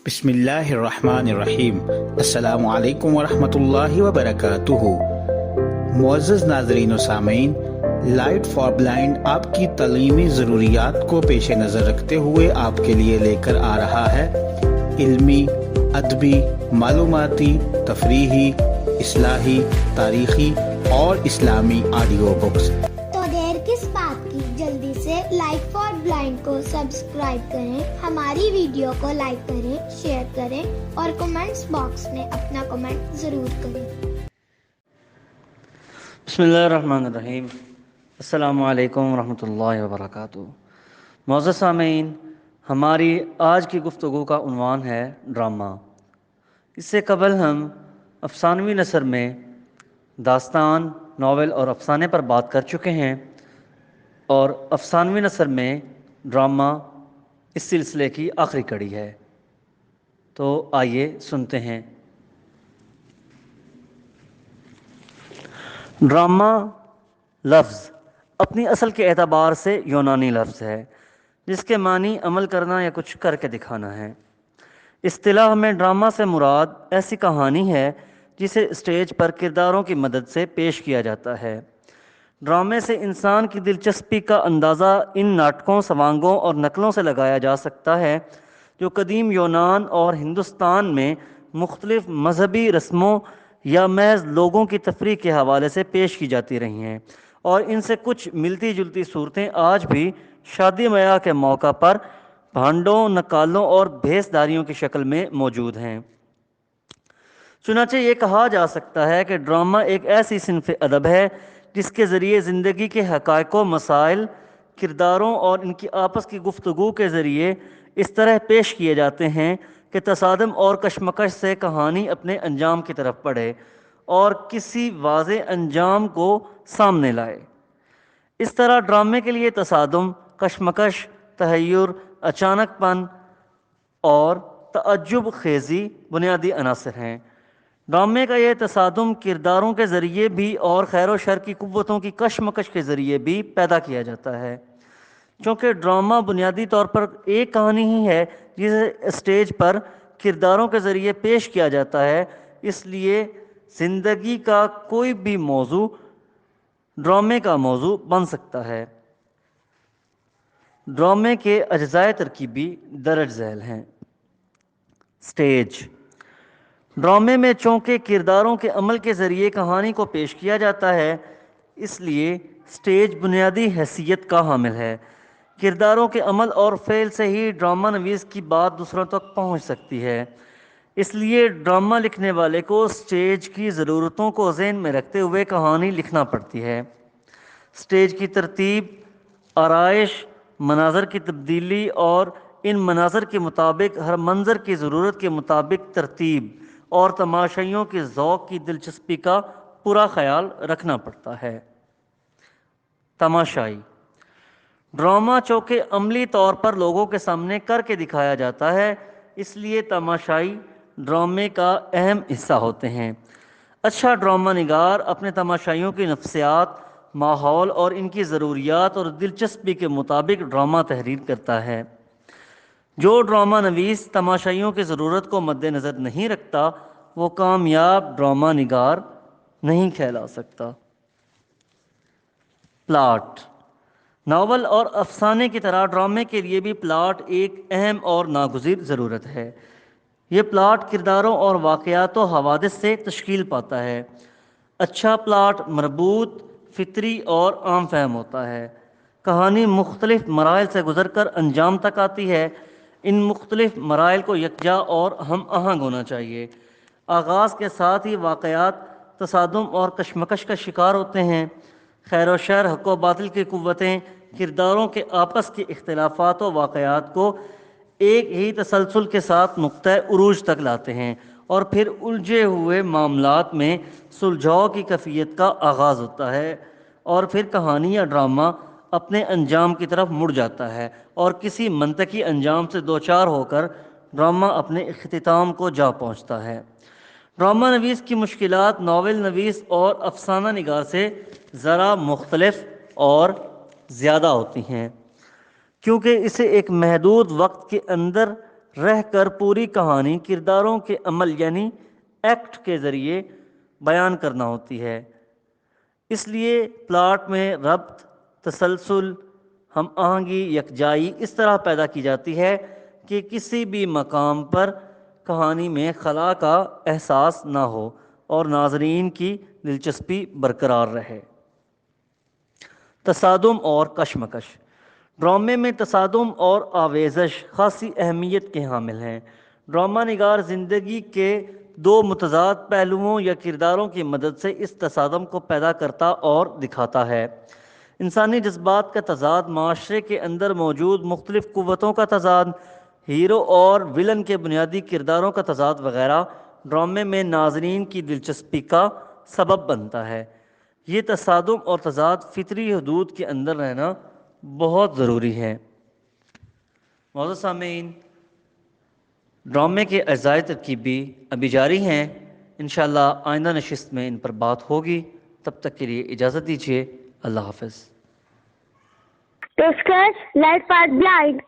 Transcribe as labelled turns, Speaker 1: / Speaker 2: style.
Speaker 1: بسم اللہ الرحمن الرحیم۔ السلام علیکم ورحمۃ اللہ وبرکاتہ۔ معزز ناظرین و سامعین، لائٹ فار بلائنڈ آپ کی تعلیمی ضروریات کو پیش نظر رکھتے ہوئے آپ کے لیے لے کر آ رہا ہے علمی، ادبی، معلوماتی، تفریحی، اصلاحی، تاریخی اور اسلامی آڈیو بکس۔
Speaker 2: تو دیر کس بات کی، جلدی سے لائٹ فار بلائنڈ کو سبسکرائب کریں، ہماری ویڈیو کو لائک کریں، شیئر کریں اور کمنٹس باکس میں اپنا کمنٹ ضرور کریں۔
Speaker 3: بسم اللہ الرحمن الرحیم۔ السلام علیکم ورحمۃ اللہ وبرکاتہ۔ معزز سامعین، ہماری آج کی گفتگو کا عنوان ہے ڈرامہ۔ اس سے قبل ہم افسانوی نثر میں داستان، ناول اور افسانے پر بات کر چکے ہیں، اور افسانوی نثر میں ڈرامہ اس سلسلے کی آخری کڑی ہے۔ تو آئیے سنتے ہیں۔ ڈرامہ لفظ اپنی اصل کے اعتبار سے یونانی لفظ ہے، جس کے معنی عمل کرنا یا کچھ کر کے دکھانا ہے۔ اصطلاح میں ڈرامہ سے مراد ایسی کہانی ہے جسے اسٹیج پر کرداروں کی مدد سے پیش کیا جاتا ہے۔ ڈرامے سے انسان کی دلچسپی کا اندازہ ان ناٹکوں، سوانگوں اور نقلوں سے لگایا جا سکتا ہے جو قدیم یونان اور ہندوستان میں مختلف مذہبی رسموں یا محض لوگوں کی تفریح کے حوالے سے پیش کی جاتی رہی ہیں، اور ان سے کچھ ملتی جلتی صورتیں آج بھی شادی بیاہ کے موقع پر بھانڈوں، نکالوں اور بھیسداریوں کی شکل میں موجود ہیں۔ چنانچہ یہ کہا جا سکتا ہے کہ ڈرامہ ایک ایسی صنف ادب ہے جس کے ذریعے زندگی کے حقائق و مسائل کرداروں اور ان کی آپس کی گفتگو کے ذریعے اس طرح پیش کیے جاتے ہیں کہ تصادم اور کشمکش سے کہانی اپنے انجام کی طرف بڑھے اور کسی واضح انجام کو سامنے لائے۔ اس طرح ڈرامے کے لیے تصادم، کشمکش، تحیر، اچانک پن اور تعجب خیزی بنیادی عناصر ہیں۔ ڈرامے کا یہ تصادم کرداروں کے ذریعے بھی اور خیر و شر کی قوتوں کی کشمکش کے ذریعے بھی پیدا کیا جاتا ہے۔ چونکہ ڈرامہ بنیادی طور پر ایک کہانی ہی ہے جسے اسٹیج پر کرداروں کے ذریعے پیش کیا جاتا ہے، اس لیے زندگی کا کوئی بھی موضوع ڈرامے کا موضوع بن سکتا ہے۔ ڈرامے کے اجزائے ترکیبی درج ذیل ہیں۔ سٹیج ڈرامے میں چونکہ کرداروں کے عمل کے ذریعے کہانی کو پیش کیا جاتا ہے، اس لیے سٹیج بنیادی حیثیت کا حامل ہے۔ کرداروں کے عمل اور فعل سے ہی ڈرامہ نویس کی بات دوسروں تک پہنچ سکتی ہے۔ اس لیے ڈرامہ لکھنے والے کو سٹیج کی ضرورتوں کو ذہن میں رکھتے ہوئے کہانی لکھنا پڑتی ہے۔ سٹیج کی ترتیب، آرائش، مناظر کی تبدیلی اور ان مناظر کے مطابق ہر منظر کی ضرورت کے مطابق ترتیب اور تماشائیوں کے ذوق کی دلچسپی کا پورا خیال رکھنا پڑتا ہے۔ تماشائی ڈرامہ چونکہ عملی طور پر لوگوں کے سامنے کر کے دکھایا جاتا ہے، اس لیے تماشائی ڈرامے کا اہم حصہ ہوتے ہیں۔ اچھا ڈرامہ نگار اپنے تماشائیوں کی نفسیات، ماحول اور ان کی ضروریات اور دلچسپی کے مطابق ڈرامہ تحریر کرتا ہے۔ جو ڈرامہ نویس تماشائیوں کی ضرورت کو مد نظر نہیں رکھتا، وہ کامیاب ڈرامہ نگار نہیں کہلا سکتا۔ پلاٹ ناول اور افسانے کی طرح ڈرامے کے لیے بھی پلاٹ ایک اہم اور ناگزیر ضرورت ہے۔ یہ پلاٹ کرداروں اور واقعات و حوادث سے تشکیل پاتا ہے۔ اچھا پلاٹ مربوط، فطری اور عام فہم ہوتا ہے۔ کہانی مختلف مراحل سے گزر کر انجام تک آتی ہے۔ ان مختلف مراحل کو یکجا اور ہم آہنگ ہونا چاہیے۔ آغاز کے ساتھ ہی واقعات تصادم اور کشمکش کا شکار ہوتے ہیں۔ خیر و شر، حق و باطل کی قوتیں کرداروں کے آپس کے اختلافات و واقعات کو ایک ہی تسلسل کے ساتھ نقطہ عروج تک لاتے ہیں، اور پھر الجھے ہوئے معاملات میں سلجھاؤ کی کیفیت کا آغاز ہوتا ہے، اور پھر کہانی یا ڈرامہ اپنے انجام کی طرف مڑ جاتا ہے اور کسی منطقی انجام سے دوچار ہو کر ڈرامہ اپنے اختتام کو جا پہنچتا ہے۔ ڈرامہ نویس کی مشکلات ناول نویس اور افسانہ نگار سے ذرا مختلف اور زیادہ ہوتی ہیں، کیونکہ اسے ایک محدود وقت کے اندر رہ کر پوری کہانی کرداروں کے عمل یعنی ایکٹ کے ذریعے بیان کرنا ہوتی ہے۔ اس لیے پلاٹ میں ربط، تسلسل، ہم آہنگی، یکجائی اس طرح پیدا کی جاتی ہے کہ کسی بھی مقام پر کہانی میں خلا کا احساس نہ ہو اور ناظرین کی دلچسپی برقرار رہے۔ تصادم اور کشمکش۔ ڈرامے میں تصادم اور آویزش خاصی اہمیت کے حامل ہیں۔ ڈرامہ نگار زندگی کے دو متضاد پہلوؤں یا کرداروں کی مدد سے اس تصادم کو پیدا کرتا اور دکھاتا ہے۔ انسانی جذبات کا تضاد، معاشرے کے اندر موجود مختلف قوتوں کا تضاد، ہیرو اور ویلن کے بنیادی کرداروں کا تضاد وغیرہ ڈرامے میں ناظرین کی دلچسپی کا سبب بنتا ہے۔ یہ تصادم اور تضاد فطری حدود کے اندر رہنا بہت ضروری ہے۔ معزز سامعین، ڈرامے کے اجزائے ترکیبی ابھی جاری ہیں، انشاءاللہ آئندہ نشست میں ان پر بات ہوگی۔ تب تک کے لیے اجازت دیجیے، اللہ حافظ۔
Speaker 2: پیشکش لائٹ فار بلائنڈ